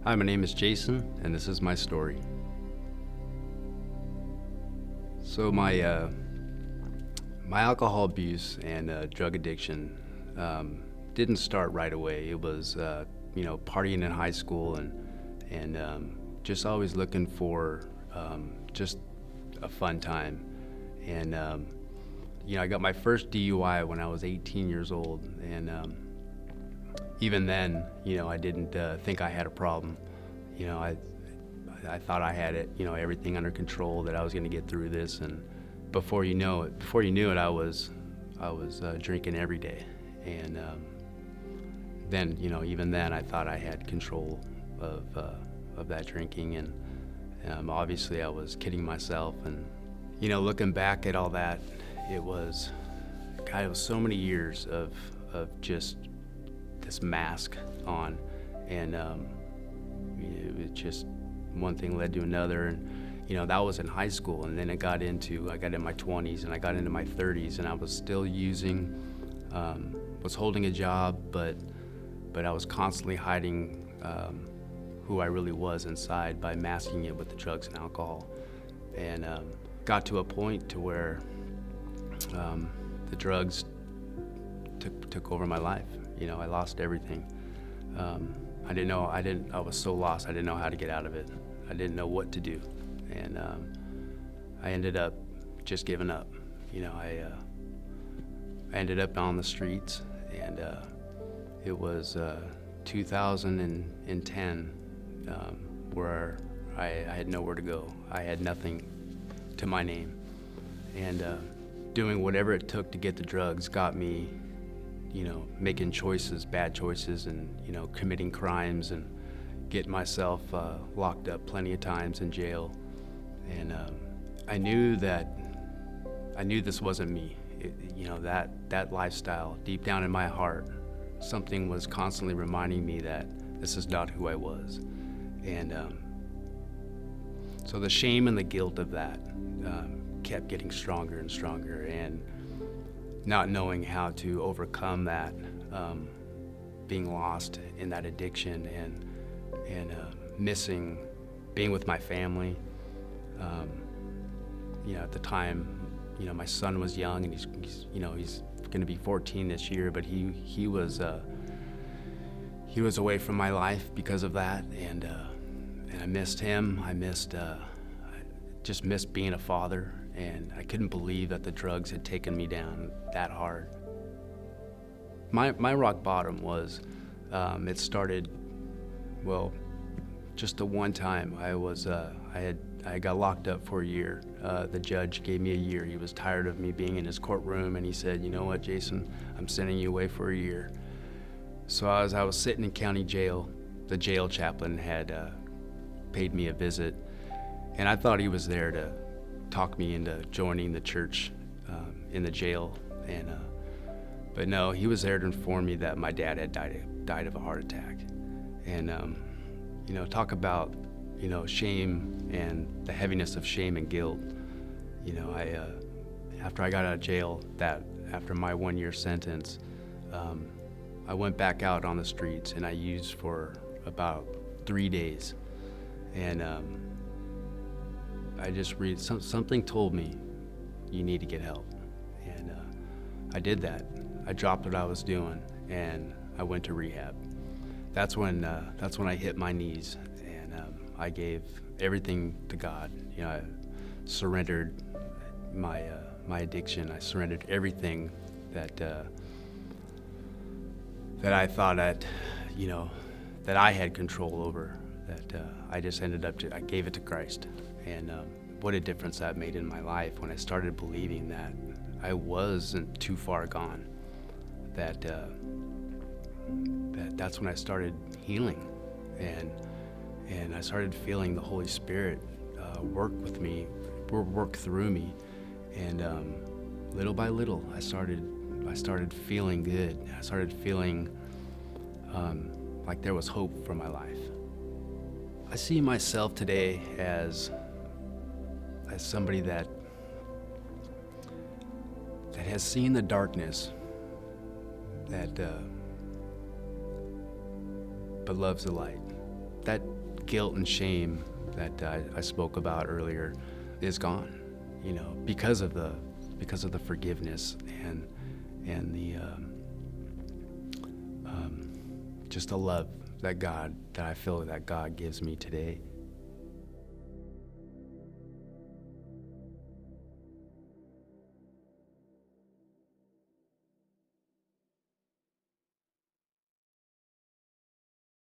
Hi, my name is Jason, and this is my story. So my alcohol abuse and drug addiction didn't start right away. It was partying in high school and just always looking for just a fun time. And I got my first DUI when I was 18 years old, and even then, I didn't think I had a problem. I thought I had it, everything under control, that I was going to get through this. And before you knew it, I was drinking every day. And then, even then, I thought I had control of that drinking. And obviously, I was kidding myself. And looking back at all that, it was so many years of just this mask on, and it was just one thing led to another. And that was in high school, and then I got in my 20s, and I got into my 30s, and I was still using, was holding a job, but I was constantly hiding who I really was inside by masking it with the drugs and alcohol. And got to a point to where the drugs took over my life. I lost everything. I was so lost, I didn't know how to get out of it. I didn't know what to do. And I ended up just giving up. I ended up on the streets, and it was 2010 where I had nowhere to go. I had nothing to my name. And doing whatever it took to get the drugs got me making bad choices, and committing crimes, and getting myself locked up plenty of times in jail. And I knew this wasn't me. That lifestyle, deep down in my heart, something was constantly reminding me that this is not who I was. And so the shame and the guilt of that kept getting stronger and stronger, and not knowing how to overcome that, being lost in that addiction, and missing being with my family. At the time, my son was young, and he's going to be 14 this year, but he was away from my life because of that, and I missed him. I just missed being a father. And I couldn't believe that the drugs had taken me down that hard. My rock bottom was, it started, just the one time I got locked up for a year. The judge gave me a year. He was tired of me being in his courtroom, and he said, "You know what, Jason, I'm sending you away for a year." So as I was sitting in county jail, the jail chaplain had paid me a visit, and I thought he was there to talk me into joining the church in the jail, and but no, he was there to inform me that my dad had died of a heart attack. And talk about shame and the heaviness of shame and guilt. I after I got out of jail, after my 1-year sentence, I went back out on the streets, and I used for about 3 days, and I just something told me, you need to get help. And I did that. I dropped what I was doing, and I went to rehab. That's when I hit my knees, and I gave everything to God. I surrendered my addiction. I surrendered everything that I thought that I had control over. That I just I gave it to Christ. And what a difference that made in my life when I started believing that I wasn't too far gone. That's when I started healing, and I started feeling the Holy Spirit work with me, work through me, and little by little, I started feeling good. I started feeling like there was hope for my life. I see myself today as somebody that has seen the darkness, but loves the light. that guilt and shame that I spoke about earlier is gone, because of the forgiveness and the just the love that I feel that God gives me today.